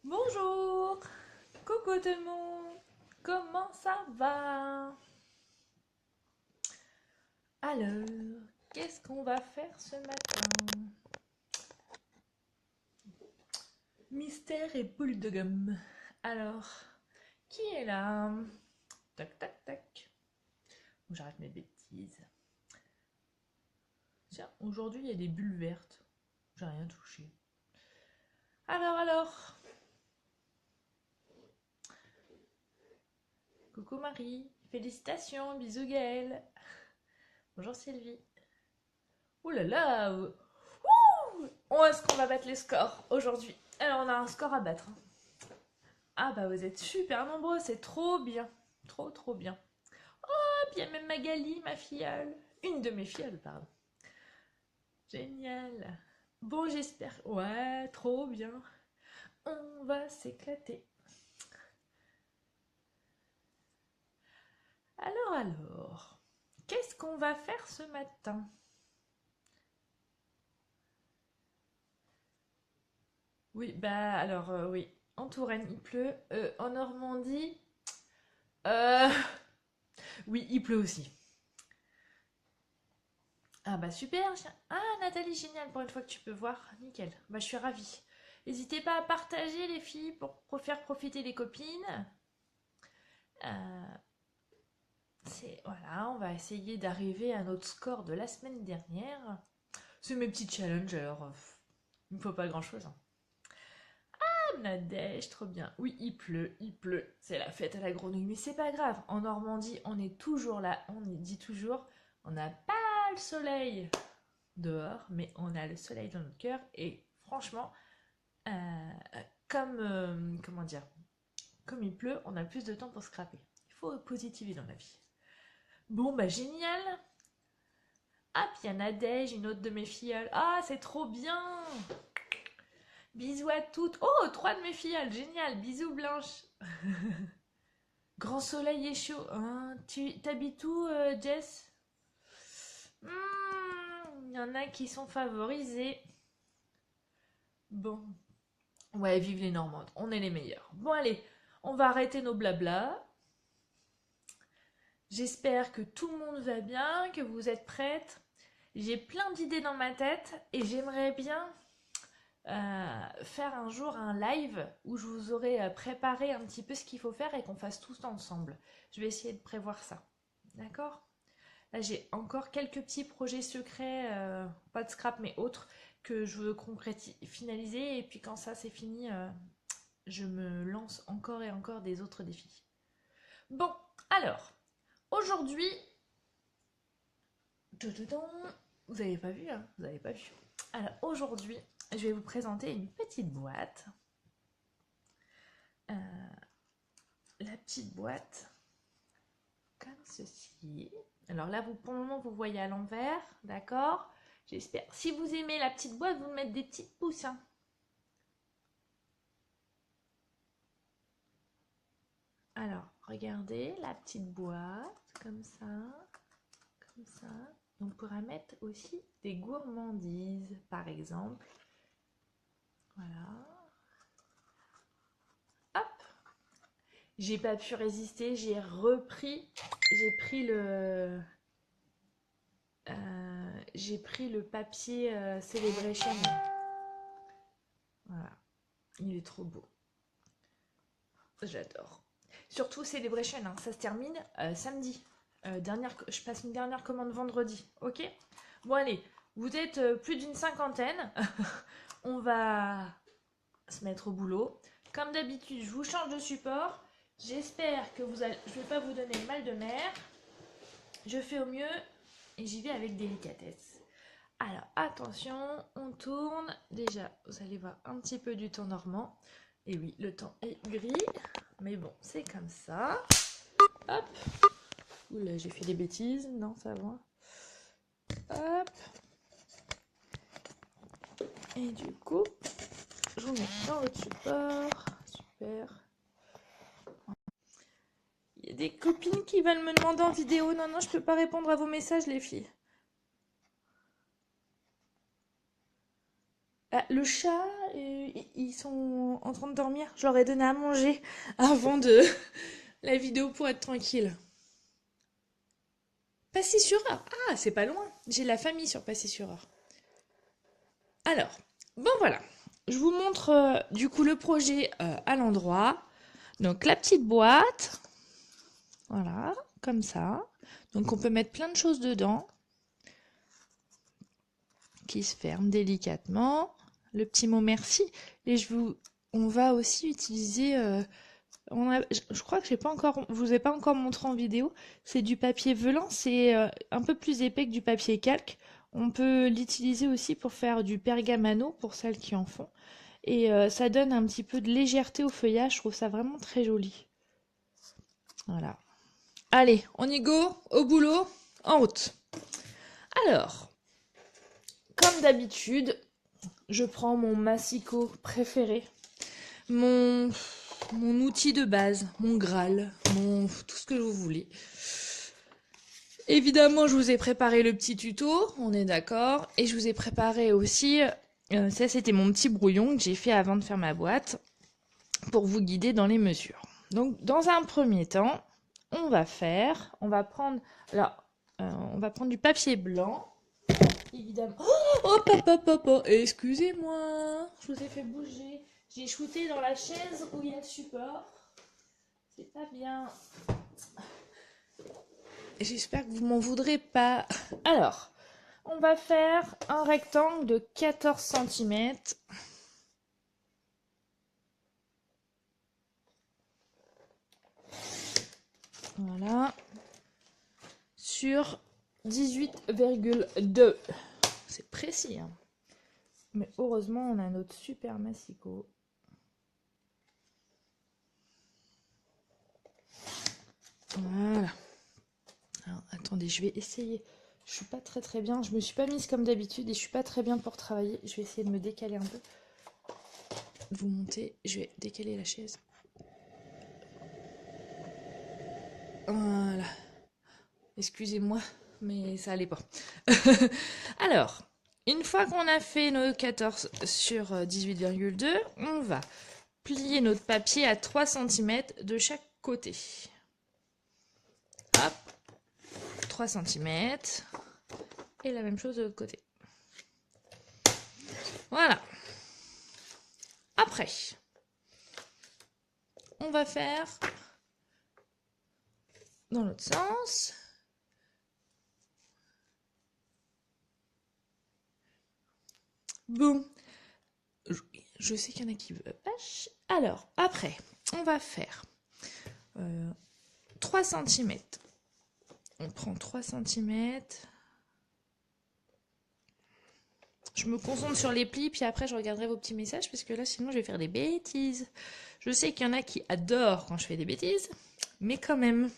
Bonjour, coucou tout le monde, comment ça va? Alors, qu'est-ce qu'on va faire ce matin? Mystère et boule de gomme. Alors, qui est là? Tac, tac, tac. J'arrête mes bêtises. Tiens, aujourd'hui il y a des bulles vertes. J'ai rien touché. Alors. Coucou Marie, félicitations, bisous Gaëlle. Bonjour Sylvie. Ouh là là, est-ce qu'on va battre les scores aujourd'hui? Alors, on a un score à battre. Ah bah vous êtes super nombreux, c'est trop bien. Trop bien. Hop, il y a même Magali, ma filleule. Une de mes filleules, pardon. Génial. Bon, j'espère. Ouais, trop bien. On va s'éclater. Alors. Qu'est-ce qu'on va faire ce matin? Oui, bah alors, oui. En Touraine, il pleut. En Normandie, euh, oui, il pleut aussi. Ah bah super. Ah Nathalie, génial, pour une fois que tu peux voir. Nickel. Bah je suis ravie. N'hésitez pas à partager les filles pour faire profiter les copines. Euh, voilà, on va essayer d'arriver à notre score de la semaine dernière. C'est mes petits challenges, alors il ne faut pas grand-chose, hein. Ah, Nadège, trop bien. Oui, il pleut. C'est la fête à la grenouille, mais c'est pas grave. En Normandie, on est toujours là. On dit toujours, on n'a pas le soleil dehors, mais on a le soleil dans notre cœur. Et franchement, euh, comment dire, comme il pleut, on a plus de temps pour scraper. Il faut positiver dans la vie. Bon, bah génial. Ah, puis il y a Nadège, une autre de mes filleules. Ah, c'est trop bien. Bisous à toutes. Oh, trois de mes filleules, génial. Bisous Blanche. Grand soleil et chaud. Hein, tu t'habites où, Jess? Il y en a qui sont favorisés. Bon. Ouais, vive les Normandes. On est les meilleurs. Bon, allez, on va arrêter nos blablas. J'espère que tout le monde va bien, que vous êtes prêtes. J'ai plein d'idées dans ma tête et j'aimerais bien faire un jour un live où je vous aurai préparé un petit peu ce qu'il faut faire et qu'on fasse tous ensemble. Je vais essayer de prévoir ça. D'accord? Là, j'ai encore quelques petits projets secrets, pas de scrap mais autres, que je veux finaliser. Et puis quand ça c'est fini, je me lance encore et encore des autres défis. Bon, alors, aujourd'hui, vous n'avez pas vu, hein? Vous n'avez pas vu. Alors aujourd'hui, je vais vous présenter une petite boîte. Euh, la petite boîte, comme ceci. Alors là, pour le moment, vous voyez à l'envers, d'accord? J'espère. Si vous aimez la petite boîte, vous mettez des petits pouces, hein. Alors, regardez la petite boîte, comme ça, comme ça. On pourra mettre aussi des gourmandises, par exemple. Voilà. Hop. J'ai pas pu résister, j'ai pris le papier Celebration. Voilà, il est trop beau. J'adore. Surtout Celebration, hein, ça se termine samedi. Je passe une dernière commande vendredi, ok? Bon allez, vous êtes plus d'une cinquantaine. On va se mettre au boulot. Comme d'habitude, je vous change de support. J'espère que je ne vais pas vous donner le mal de mer. Je fais au mieux et j'y vais avec délicatesse. Alors attention, on tourne. Déjà, vous allez voir un petit peu du temps normand. Et oui, le temps est gris, mais bon, c'est comme ça. Hop. Oula, j'ai fait des bêtises. Non, ça va. Hop. Et du coup, je vous mets dans votre support. Super. Il y a des copines qui veulent me demander en vidéo. Non, non, je peux pas répondre à vos messages, les filles. Ah, le chat, ils sont en train de dormir. Je leur ai donné à manger avant de la vidéo pour être tranquille. Passy-sur-Eure. Ah, c'est pas loin. J'ai la famille sur Passy-sur-Eure. Alors, bon voilà. Je vous montre du coup le projet à l'endroit. Donc la petite boîte. Voilà, comme ça. Donc on peut mettre plein de choses dedans. Qui se ferme délicatement. Le petit mot merci. Et on va aussi utiliser... je crois que je vous ai pas encore montré en vidéo. C'est du papier veulant. C'est un peu plus épais que du papier calque. On peut l'utiliser aussi pour faire du pergamano pour celles qui en font. Et ça donne un petit peu de légèreté au feuillage. Je trouve ça vraiment très joli. Voilà. Allez, on y go, au boulot, en route. Alors, comme d'habitude, je prends mon massicot préféré, mon outil de base, mon Graal, tout ce que vous voulez. Évidemment, je vous ai préparé le petit tuto, on est d'accord, et je vous ai préparé aussi, ça c'était mon petit brouillon que j'ai fait avant de faire ma boîte, pour vous guider dans les mesures. Donc, dans un premier temps, on va prendre du papier blanc, évidemment. Oh, papa, excusez-moi, je vous ai fait bouger. J'ai shooté dans la chaise où il y a le support. C'est pas bien. J'espère que vous m'en voudrez pas. Alors, on va faire un rectangle de 14 cm. Voilà. Sur 18,2. C'est précis, hein. Mais heureusement, on a notre super massicot. Voilà. Alors, attendez, je vais essayer. Je suis pas très bien. Je me suis pas mise comme d'habitude et je suis pas très bien pour travailler. Je vais essayer de me décaler un peu. Vous montez. Je vais décaler la chaise. Voilà. Excusez-moi, mais ça allait pas. Alors, une fois qu'on a fait nos 14 sur 18,2, on va plier notre papier à 3 cm de chaque côté. Hop, 3 cm. Et la même chose de l'autre côté. Voilà. Après, on va faire dans l'autre sens. Bon, je sais qu'il y en a qui veulent pas. Alors, après, on va faire 3 cm. On prend 3 cm. Je me concentre sur les plis, puis après je regarderai vos petits messages, parce que là, sinon, je vais faire des bêtises. Je sais qu'il y en a qui adorent quand je fais des bêtises, mais quand même.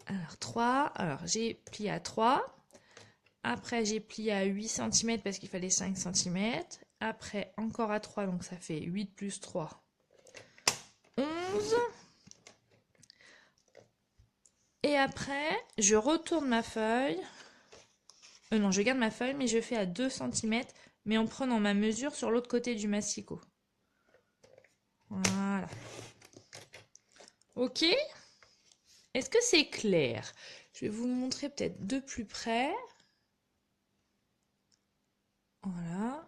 Alors, 3. Alors, j'ai plié à 3. Après, j'ai plié à 8 cm parce qu'il fallait 5 cm. Après, encore à 3, donc ça fait 8 plus 3. 11. Et après, je retourne ma feuille. Non, je garde ma feuille, mais je fais à 2 cm, mais en prenant ma mesure sur l'autre côté du massicot. Voilà. Ok? Est-ce que c'est clair? Je vais vous montrer peut-être de plus près. Voilà.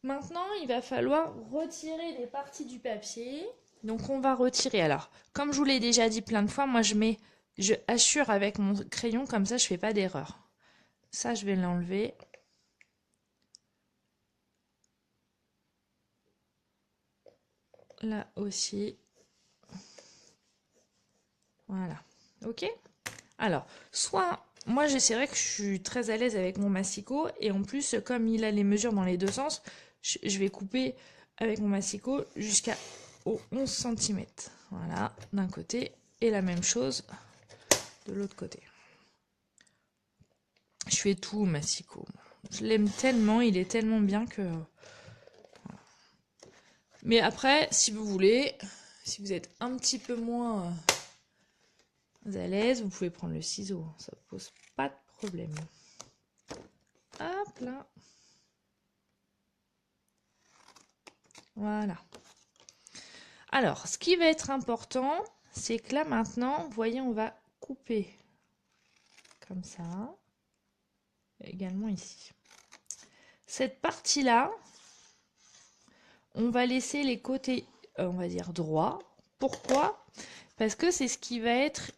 Maintenant, il va falloir retirer les parties du papier. Donc, on va retirer. Alors, comme je vous l'ai déjà dit plein de fois, moi, je assure avec mon crayon, comme ça, je ne fais pas d'erreur. Ça, je vais l'enlever. Là aussi. Voilà. Ok? Alors, soit, moi, c'est vrai que je suis très à l'aise avec mon massicot. Et en plus, comme il a les mesures dans les deux sens, je vais couper avec mon massicot jusqu'à 11 cm. Voilà, d'un côté. Et la même chose de l'autre côté. Je fais tout au massicot. Je l'aime tellement, il est tellement bien que... Voilà. Mais après, si vous voulez, si vous êtes un petit peu moins à l'aise, vous pouvez prendre le ciseau. Ça pose pas de problème. Hop là. Voilà. Alors, ce qui va être important, c'est que là maintenant, vous voyez, on va couper comme ça. Également ici. Cette partie-là, on va laisser les côtés, on va dire, droits. Pourquoi? Parce que c'est ce qui va être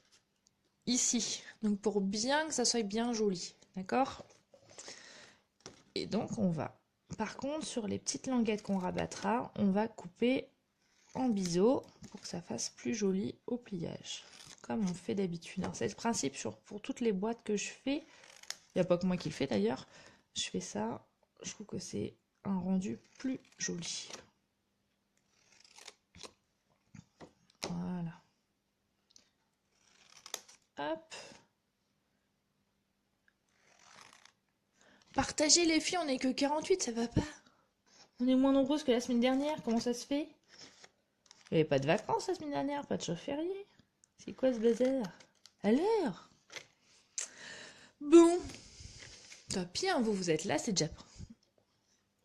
ici. Donc, pour bien que ça soit bien joli. D'accord? Et donc, on va... Par contre, sur les petites languettes qu'on rabattra, on va couper en biseau pour que ça fasse plus joli au pliage. Comme on fait d'habitude. C'est le principe pour toutes les boîtes que je fais. Il n'y a pas que moi qui le fais d'ailleurs. Je fais ça. Je trouve que c'est un rendu plus joli. Voilà. Hop. Partagez les filles, on n'est que 48, ça va pas. On est moins nombreuses que la semaine dernière, comment ça se fait? Il n'y avait pas de vacances la semaine dernière, pas de jour férié. C'est quoi ce bazar? À l'heure. Bon. Tant pis, hein, vous êtes là, c'est déjà...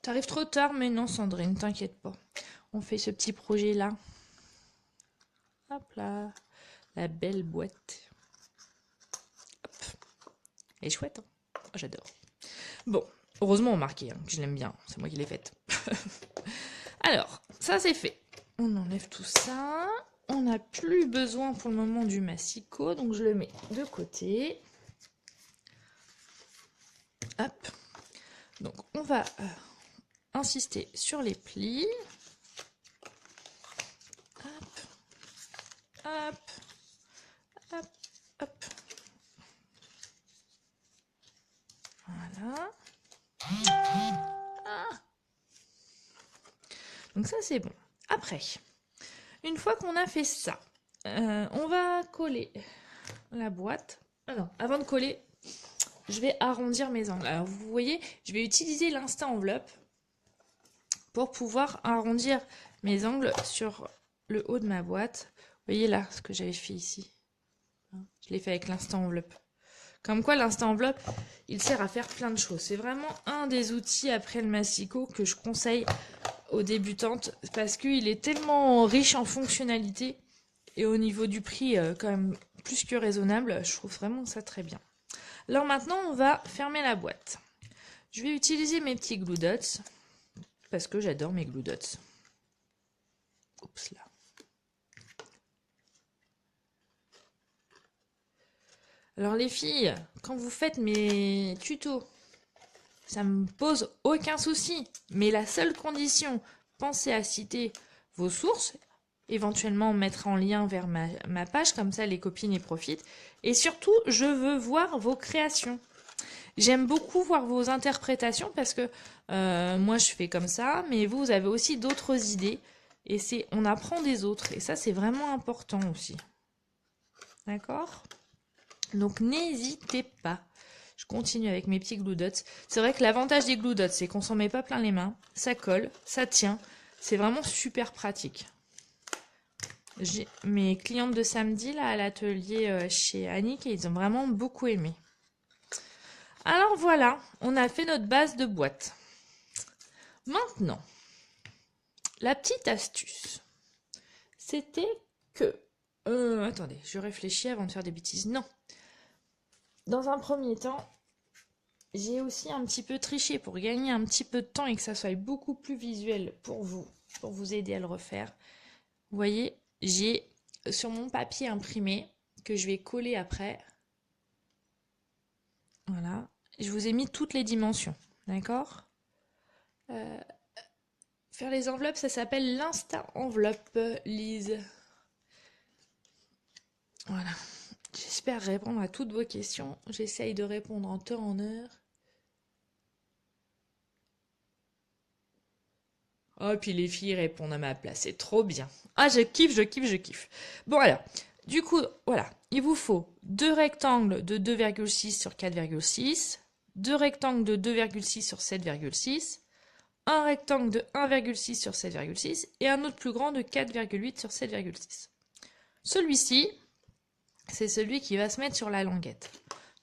T'arrives trop tard, mais non Sandrine, t'inquiète pas. On fait ce petit projet là. Hop là. La belle boîte. Hop. Elle est chouette, hein. Oh, j'adore. Bon, heureusement on marquait, hein, que je l'aime bien. C'est moi qui l'ai faite. Alors, ça c'est fait. On enlève tout ça. On n'a plus besoin pour le moment du massicot, donc je le mets de côté. Hop. Donc on va insister sur les plis. Hop. Hop. Hop. Hop. Voilà. Ah. Donc ça c'est bon. Après, une fois qu'on a fait ça, on va coller la boîte. Ah non, avant de coller, je vais arrondir mes angles. Alors vous voyez, je vais utiliser l'insta enveloppe pour pouvoir arrondir mes angles sur le haut de ma boîte. Vous voyez là ce que j'avais fait ici. Je l'ai fait avec l'insta enveloppe. Comme quoi l'insta enveloppe, il sert à faire plein de choses. C'est vraiment un des outils après le massicot que je conseille aux débutantes parce qu'il est tellement riche en fonctionnalités et au niveau du prix quand même plus que raisonnable. Je trouve vraiment ça très bien. Alors maintenant, on va fermer la boîte. Je vais utiliser mes petits glue dots parce que j'adore mes glue dots. Oups là. Alors les filles, quand vous faites mes tutos, ça me pose aucun souci. Mais la seule condition, pensez à citer vos sources, éventuellement mettre en lien vers ma page, comme ça les copines y profitent. Et surtout, je veux voir vos créations. J'aime beaucoup voir vos interprétations parce que moi je fais comme ça, mais vous avez aussi d'autres idées. Et on apprend des autres. Et ça, c'est vraiment important aussi. D'accord ? Donc n'hésitez pas. Je continue avec mes petits glue dots. C'est vrai que l'avantage des glue dots, c'est qu'on s'en met pas plein les mains. Ça colle, ça tient. C'est vraiment super pratique. J'ai mes clientes de samedi là à l'atelier chez Annick et ils ont vraiment beaucoup aimé. Alors voilà, on a fait notre base de boîte. Maintenant, la petite astuce, c'était que... attendez, je réfléchis avant de faire des bêtises. Non. Dans un premier temps, j'ai aussi un petit peu triché pour gagner un petit peu de temps et que ça soit beaucoup plus visuel pour vous aider à le refaire. Vous voyez, j'ai sur mon papier imprimé que je vais coller après. Voilà. Je vous ai mis toutes les dimensions. D'accord ? Faire les enveloppes, ça s'appelle l'insta enveloppe, Lise. Voilà. J'espère répondre à toutes vos questions. J'essaye de répondre en temps en heure. Oh, puis les filles répondent à ma place. C'est trop bien. Ah, je kiffe, je kiffe, je kiffe. Bon, alors, du coup, voilà. Il vous faut 2 rectangles de 2,6 sur 4,6, 2 rectangles de 2,6 sur 7,6, un rectangle de 1,6 sur 7,6 et un autre plus grand de 4,8 sur 7,6. Celui-ci, c'est celui qui va se mettre sur la languette.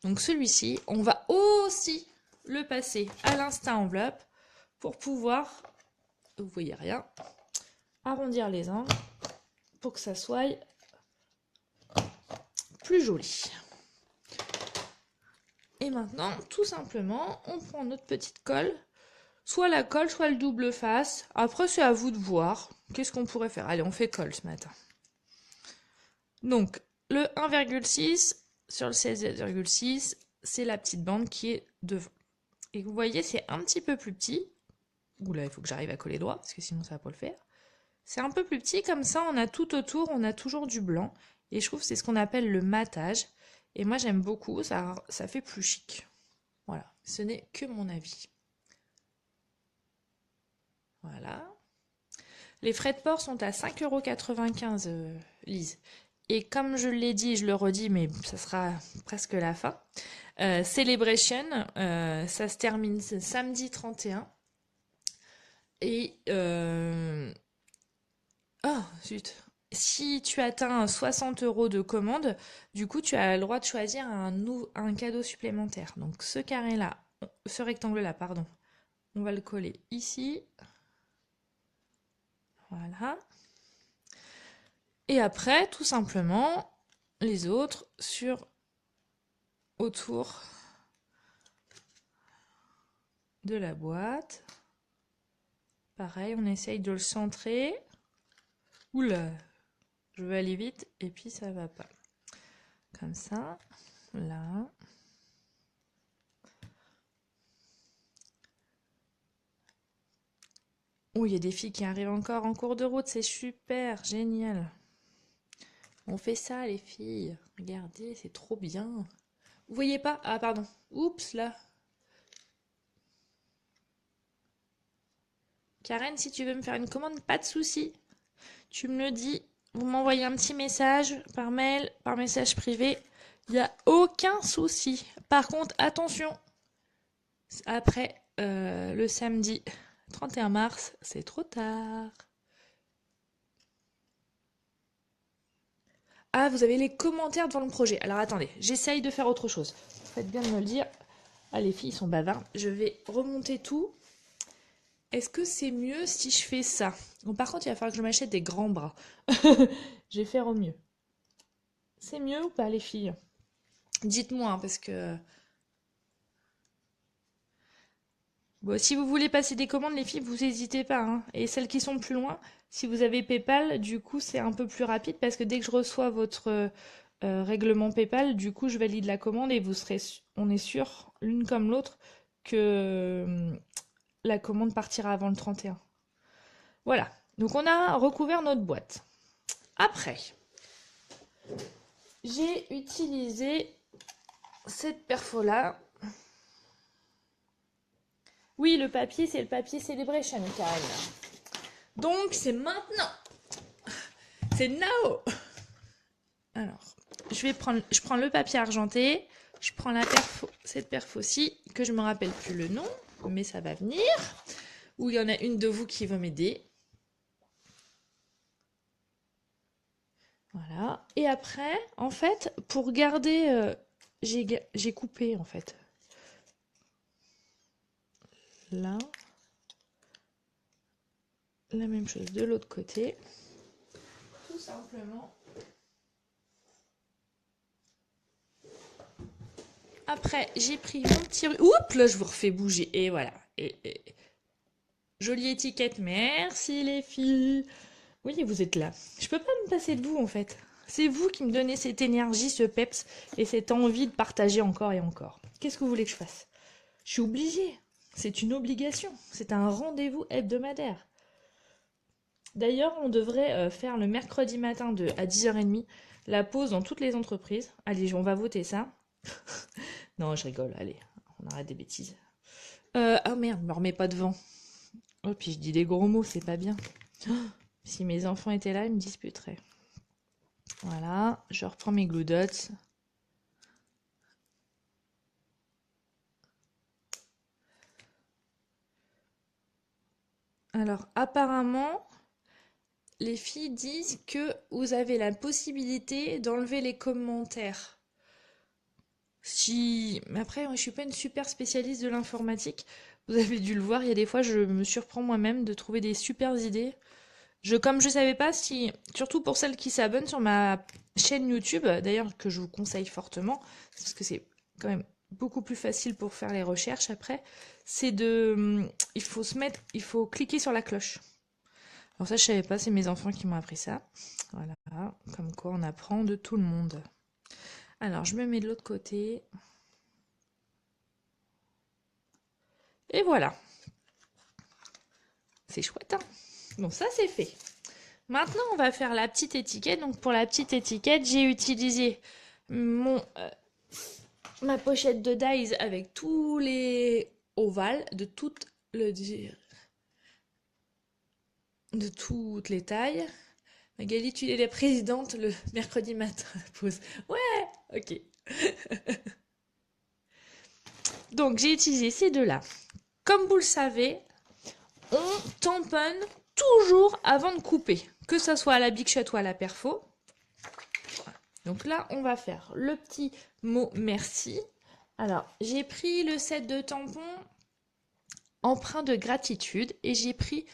Donc celui-ci, on va aussi le passer à l'insta enveloppe pour pouvoir, vous voyez rien, arrondir les angles pour que ça soit plus joli. Et maintenant, tout simplement, on prend notre petite colle, soit la colle, soit le double face. Après, c'est à vous de voir. Qu'est-ce qu'on pourrait faire? Allez, on fait colle ce matin. Donc, le 1,6 sur le 16,6, c'est la petite bande qui est devant. Et vous voyez, c'est un petit peu plus petit. Oula, il faut que j'arrive à coller droit, parce que sinon ça va pas le faire. C'est un peu plus petit, comme ça, on a tout autour, on a toujours du blanc. Et je trouve que c'est ce qu'on appelle le matage. Et moi, j'aime beaucoup, ça fait plus chic. Voilà, ce n'est que mon avis. Voilà. Les frais de port sont à 5,95 €, Lise. Et comme je l'ai dit, je le redis, mais ça sera presque la fin. Celebration, ça se termine samedi 31. Et oh, zut. Si tu atteins 60 € de commande, du coup, tu as le droit de choisir un cadeau supplémentaire. Donc, ce carré-là, ce rectangle-là, pardon, on va le coller ici. Voilà. Et après, tout simplement, les autres autour de la boîte. Pareil, on essaye de le centrer. Oula, je vais aller vite et puis ça va pas. Comme ça, là. Oh, il y a des filles qui arrivent encore en cours de route, c'est super, génial. On fait ça les filles, regardez, c'est trop bien. Vous voyez pas? Ah pardon, oups là. Karen, si tu veux me faire une commande, pas de souci. Tu me le dis, vous m'envoyez un petit message par mail, par message privé. Il n'y a aucun souci. Par contre, attention, après le samedi 31 mars, c'est trop tard. Ah, vous avez les commentaires devant le projet. Alors attendez, j'essaye de faire autre chose. Faites bien de me le dire. Ah, les filles sont bavardes. Je vais remonter tout. Est-ce que c'est mieux si je fais ça? Bon, par contre, il va falloir que je m'achète des grands bras. Je vais faire au mieux. C'est mieux ou pas, les filles? Dites-moi, hein, parce que... Bon, si vous voulez passer des commandes, les filles, vous n'hésitez pas, hein. Et celles qui sont plus loin, si vous avez PayPal, du coup, c'est un peu plus rapide parce que dès que je reçois votre règlement PayPal, du coup, je valide la commande et on est sûr, l'une comme l'autre, que la commande partira avant le 31. Voilà. Donc, on a recouvert notre boîte. Après, j'ai utilisé cette perfo-là. Oui, le papier, c'est le papier Celebration, Karen. Donc, c'est maintenant. C'est now. Alors, je prends le papier argenté. Je prends cette perfo-ci, que je ne me rappelle plus le nom, mais ça va venir. Ou il y en a une de vous qui va m'aider. Voilà. Et après, en fait, pour garder... j'ai coupé, en fait. Là. La même chose de l'autre côté. Tout simplement. Après, j'ai pris mon petit... Oups, là, je vous refais bouger. Et voilà. Et... Jolie étiquette. Merci, les filles. Oui, vous êtes là. Je peux pas me passer de vous, en fait. C'est vous qui me donnez cette énergie, ce peps, et cette envie de partager encore et encore. Qu'est-ce que vous voulez que je fasse? Je suis obligée. C'est une obligation. C'est un rendez-vous hebdomadaire. D'ailleurs, on devrait faire le mercredi matin à 10h30 la pause dans toutes les entreprises. Allez, on va voter ça. Non, je rigole. Allez, on arrête des bêtises. Ah merde, me remets pas devant. Oh, puis je dis des gros mots, c'est pas bien. Oh, si mes enfants étaient là, ils me disputeraient. Voilà, je reprends mes glue dots. Alors, apparemment, les filles disent que vous avez la possibilité d'enlever les commentaires. Mais après, je suis pas une super spécialiste de l'informatique. Vous avez dû le voir, il y a des fois, je me surprends moi-même de trouver des super idées. Comme je savais pas si, surtout pour celles qui s'abonnent sur ma chaîne YouTube, d'ailleurs que je vous conseille fortement, parce que c'est quand même beaucoup plus facile pour faire les recherches après, c'est il faut cliquer sur la cloche. Alors ça je savais pas, c'est mes enfants qui m'ont appris ça. Voilà, comme quoi on apprend de tout le monde. Alors je me mets de l'autre côté. Et voilà. C'est chouette, hein? Bon, ça c'est fait. Maintenant, on va faire la petite étiquette. Donc, pour la petite étiquette, j'ai utilisé ma pochette de dies avec tous les ovales de toutes les tailles. Magali, tu es la présidente le mercredi matin. Pause. Ouais, ok. Donc, j'ai utilisé ces deux-là. Comme vous le savez, on tamponne toujours avant de couper, que ce soit à la Big Shot ou à la perfo. Donc là, on va faire le petit mot merci. Alors, j'ai pris le set de tampons empreint de gratitude et j'ai pris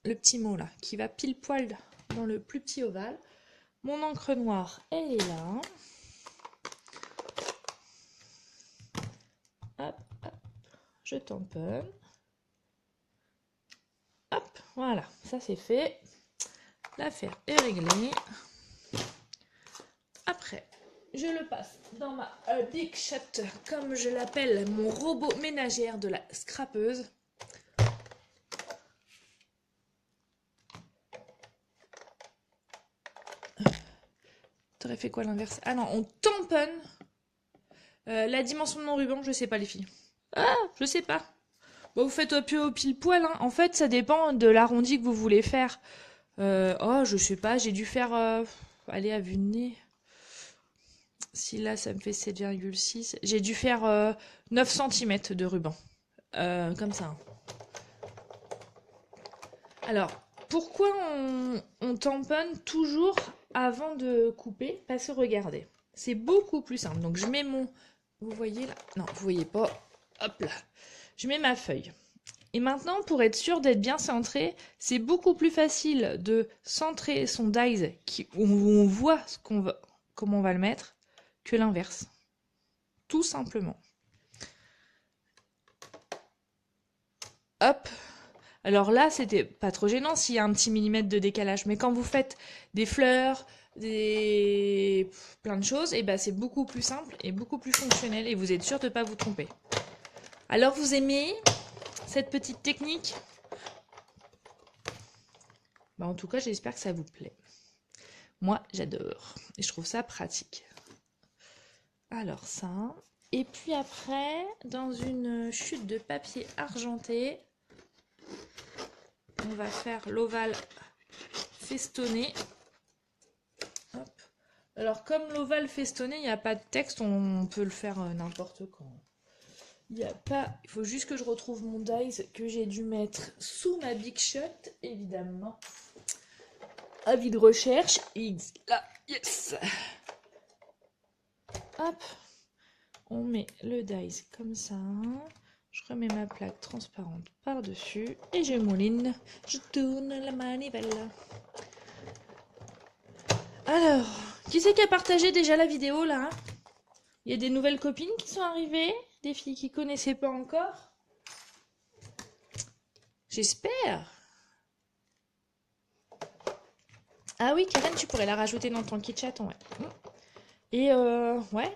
le petit mot là qui va pile poil dans le plus petit ovale. Mon encre noire, elle est là. Hop, hop, je tamponne. Hop, voilà, ça c'est fait. L'affaire est réglée. Après, je le passe dans ma Big Shot, comme je l'appelle, mon robot ménagère de la scrapeuse. T'aurais fait quoi l'inverse? Ah non, on tamponne la dimension de mon ruban, je sais pas les filles. Ah, je sais pas. Bon, vous faites au pile poil, hein. En fait, ça dépend de l'arrondi que vous voulez faire. Oh, je sais pas, j'ai dû faire... allez, à vue de nez. Si là, ça me fait 7,6. J'ai dû faire 9 cm de ruban. Comme ça. Hein. Alors, pourquoi on tamponne toujours avant de couper? Parce que regardez, c'est beaucoup plus simple. Donc, je mets mon... Vous voyez là? Non, vous voyez pas. Hop là. Je mets ma feuille. Et maintenant, pour être sûr d'être bien centré, c'est beaucoup plus facile de centrer son dies où on voit comment on va le mettre que l'inverse. Tout simplement. Hop. Alors là, c'était pas trop gênant s'il y a un petit millimètre de décalage. Mais quand vous faites des fleurs, plein de choses, et ben c'est beaucoup plus simple et beaucoup plus fonctionnel. Et vous êtes sûr de ne pas vous tromper. Alors vous aimez cette petite technique? Bah, en tout cas, j'espère que ça vous plaît. Moi, j'adore. Et je trouve ça pratique. Alors ça. Et puis après, dans une chute de papier argenté, on va faire l'ovale festonné. Hop. Alors comme l'ovale festonné, il n'y a pas de texte, on peut le faire n'importe quand. Il n'y a pas... Il faut juste que je retrouve mon dies que j'ai dû mettre sous ma Big Shot, évidemment. Avis de recherche. Là, yes. Hop. On met le dies comme ça. Je remets ma plaque transparente par-dessus et je mouline. Je tourne la manivelle. Alors, qui c'est qui a partagé déjà la vidéo là? Il y a des nouvelles copines qui sont arrivées? Des filles qui connaissaient pas encore? J'espère. Ah oui, Karen, tu pourrais la rajouter dans ton kit chat, ouais. Et ouais,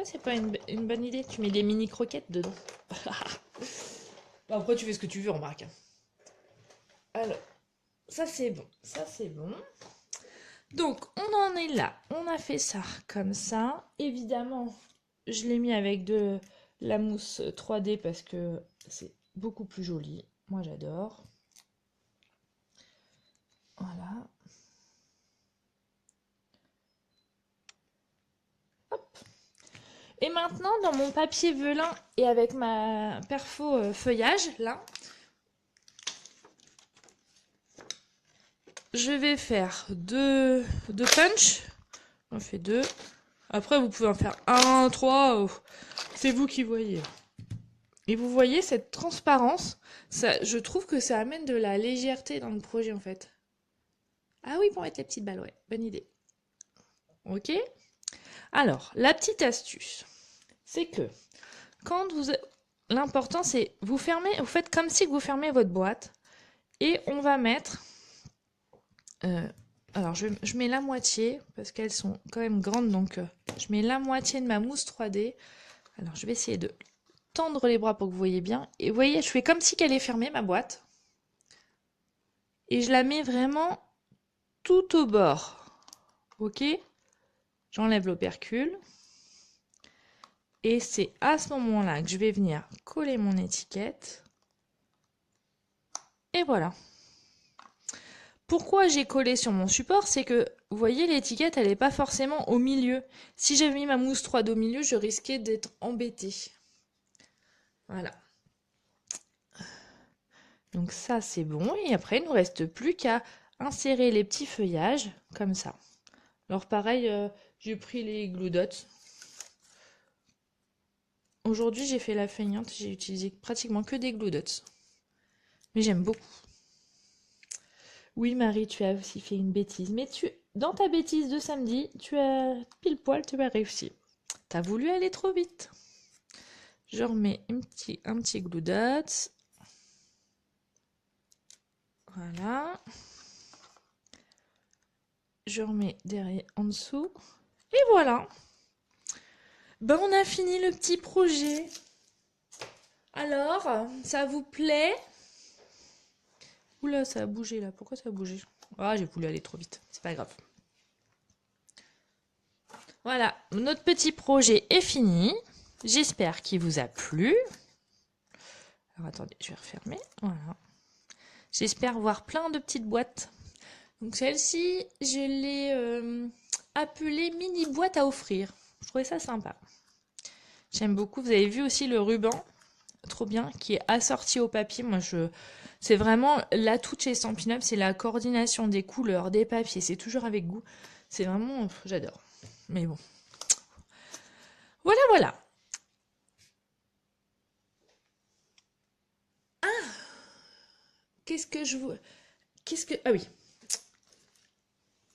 c'est pas une bonne idée. Tu mets des mini croquettes dedans. Bon, après, tu fais ce que tu veux, remarque. Alors, ça c'est bon, ça c'est bon. Donc, on en est là. On a fait ça comme ça. Évidemment, je l'ai mis avec de la mousse 3D parce que c'est beaucoup plus joli. Moi, j'adore. Voilà. Hop. Et maintenant, dans mon papier velin et avec ma perfo feuillage, là, je vais faire deux punch. On fait 2. Après, vous pouvez en faire 1, 3. C'est vous qui voyez. Et vous voyez cette transparence, ça, je trouve que ça amène de la légèreté dans le projet en fait. Ah oui, pour mettre les petites balles, ouais, bonne idée. Ok. Alors, la petite astuce, c'est que quand vous... L'important, c'est vous fermez, vous faites comme si vous fermez votre boîte et on va mettre... alors, je mets la moitié parce qu'elles sont quand même grandes, donc je mets la moitié de ma mousse 3D. Alors, je vais essayer de tendre les bras pour que vous voyez bien. Et vous voyez, je fais comme si qu'elle est fermée, ma boîte. Et je la mets vraiment tout au bord. Ok? J'enlève l'opercule. Et c'est à ce moment-là que je vais venir coller mon étiquette. Et voilà. Pourquoi j'ai collé sur mon support, c'est que, vous voyez, l'étiquette, elle n'est pas forcément au milieu. Si j'avais mis ma mousse 3D au milieu, je risquais d'être embêtée. Voilà. Donc ça, c'est bon. Et après, il ne nous reste plus qu'à insérer les petits feuillages, comme ça. Alors pareil, j'ai pris les Glue Dots. Aujourd'hui, j'ai fait la feignante, j'ai utilisé pratiquement que des Glue Dots. Mais j'aime beaucoup. Oui, Marie, tu as aussi fait une bêtise. Mais dans ta bêtise de samedi, tu as pile poil, tu as réussi. T'as voulu aller trop vite. Je remets un petit Glue Dots. Voilà. Je remets derrière en dessous. Et voilà. Ben, on a fini le petit projet. Alors, ça vous plaît? Oula, ça a bougé là. Pourquoi ça a bougé? Ah, j'ai voulu aller trop vite. C'est pas grave. Voilà, notre petit projet est fini. J'espère qu'il vous a plu. Alors attendez, je vais refermer. Voilà. J'espère voir plein de petites boîtes. Donc celle-ci, je l'ai appelée mini boîte à offrir. Je trouvais ça sympa. J'aime beaucoup. Vous avez vu aussi le ruban, trop bien, qui est assorti au papier. Moi, c'est vraiment l'atout de chez Stampin' Up, c'est la coordination des couleurs, des papiers. C'est toujours avec goût. C'est vraiment, j'adore. Mais bon. Voilà, voilà. Qu'est-ce que je vous... Ah oui.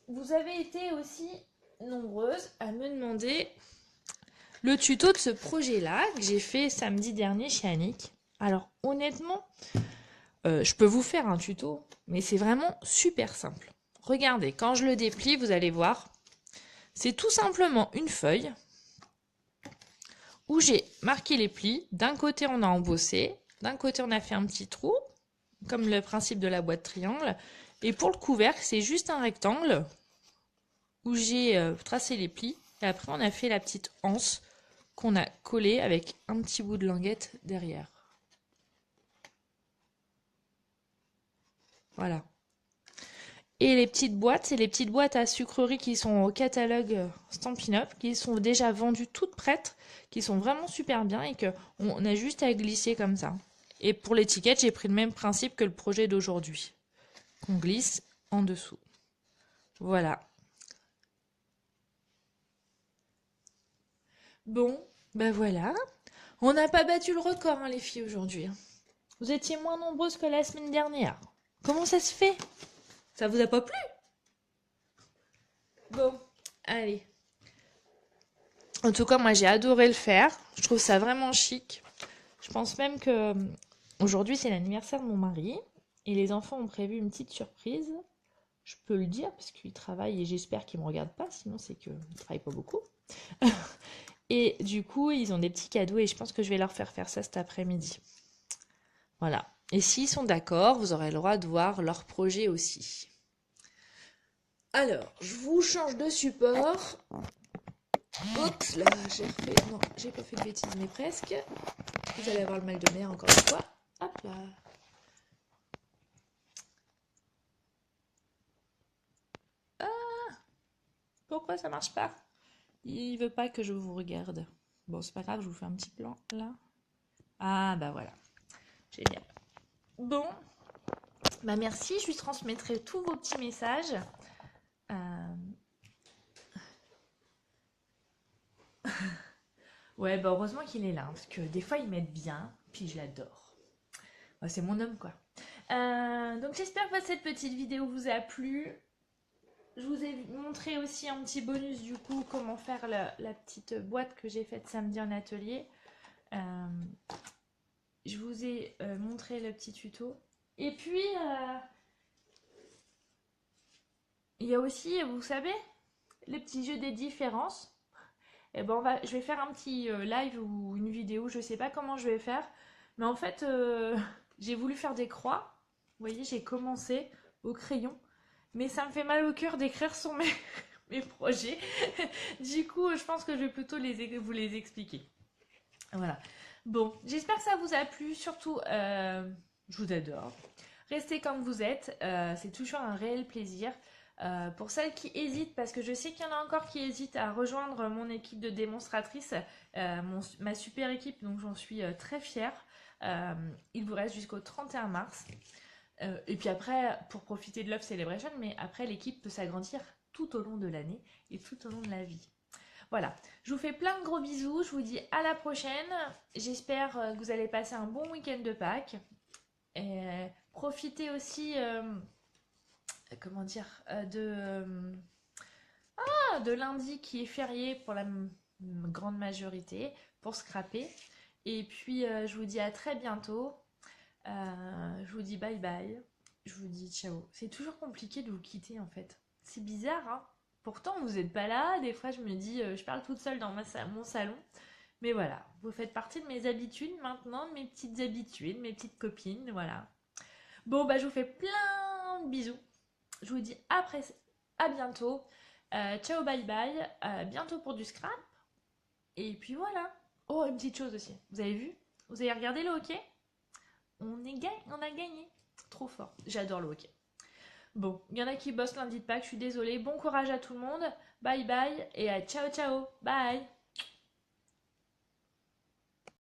Vous avez été aussi nombreuses à me demander le tuto de ce projet-là que j'ai fait samedi dernier chez Annick. Alors honnêtement, je peux vous faire un tuto, mais c'est vraiment super simple. Regardez, quand je le déplie, vous allez voir, c'est tout simplement une feuille où j'ai marqué les plis. D'un côté, on a embossé, d'un côté, on a fait un petit trou, comme le principe de la boîte triangle. Et pour le couvercle, c'est juste un rectangle où j'ai tracé les plis. Et après, on a fait la petite anse qu'on a collée avec un petit bout de languette derrière. Voilà. Et les petites boîtes, c'est les petites boîtes à sucreries qui sont au catalogue Stampin' Up, qui sont déjà vendues toutes prêtes, qui sont vraiment super bien et qu'on a juste à glisser comme ça. Et pour l'étiquette, j'ai pris le même principe que le projet d'aujourd'hui, qu'on glisse en dessous. Voilà. Bon, ben voilà. On n'a pas battu le record, hein, les filles, aujourd'hui. Vous étiez moins nombreuses que la semaine dernière. Comment ça se fait? Ça vous a pas plu? Bon, allez. En tout cas, moi, j'ai adoré le faire. Je trouve ça vraiment chic. Je pense même que aujourd'hui, c'est l'anniversaire de mon mari. Et les enfants ont prévu une petite surprise. Je peux le dire parce qu'ils travaillent et j'espère qu'ils ne me regardent pas. Sinon, c'est qu'ils ne travaillent pas beaucoup. Et du coup, ils ont des petits cadeaux et je pense que je vais leur faire ça cet après-midi. Voilà. Et s'ils sont d'accord, vous aurez le droit de voir leur projet aussi. Alors, je vous change de support. Oups, là, j'ai refait... Non, j'ai pas fait de bêtises, mais presque. Vous allez avoir le mal de mer encore une fois. Hop là. Ah, pourquoi ça marche pas? Il veut pas que je vous regarde. Bon, c'est pas grave, je vous fais un petit plan, là. Ah, bah voilà. Génial. Bon. Bah merci, je lui transmettrai tous vos petits messages. Ouais, bah heureusement qu'il est là, hein, parce que des fois il m'aide bien, puis je l'adore. Bah, c'est mon homme, quoi. Donc j'espère que cette petite vidéo vous a plu. je vous ai montré aussi un petit bonus du coup, comment faire la petite boîte que j'ai faite samedi en atelier. Je vous ai montré le petit tuto. Et puis, il y a aussi, vous savez, les petits jeux des différences. Et ben je vais faire un petit live ou une vidéo, je sais pas comment je vais faire. Mais en fait, j'ai voulu faire des croix. Vous voyez, j'ai commencé au crayon. Mais ça me fait mal au cœur d'écrire sur mes projets. Du coup, je pense que je vais plutôt vous les expliquer. Voilà. Bon, j'espère que ça vous a plu. Surtout, je vous adore. Restez comme vous êtes. C'est toujours un réel plaisir. Pour celles qui hésitent, parce que je sais qu'il y en a encore qui hésitent à rejoindre mon équipe de démonstratrices, ma super équipe, donc j'en suis très fière. Il vous reste jusqu'au 31 mars. Et puis après, pour profiter de Love Celebration, mais après l'équipe peut s'agrandir tout au long de l'année et tout au long de la vie. Voilà, je vous fais plein de gros bisous, je vous dis à la prochaine. J'espère que vous allez passer un bon week-end de Pâques. Et profitez aussi, comment dire, de lundi qui est férié pour la grande majorité, pour scraper. Et puis je vous dis à très bientôt. Je vous dis bye bye. Je vous dis ciao. C'est toujours compliqué de vous quitter en fait. C'est bizarre, hein. Pourtant, vous n'êtes pas là. Des fois, je me dis, je parle toute seule dans mon salon. Mais voilà, vous faites partie de mes habitudes maintenant, de mes petites habitudes, mes petites copines, voilà. Bon, bah, je vous fais plein de bisous. Je vous dis à bientôt. Ciao, bye bye. Bientôt pour du scrap. Et puis voilà. Oh, une petite chose aussi. Vous avez vu? Vous avez regardé le hockey? On a gagné. Trop fort. J'adore le hockey. Bon, il y en a qui bossent lundi de Pâques, je suis désolée. Bon courage à tout le monde. Bye bye et ciao ciao. Bye.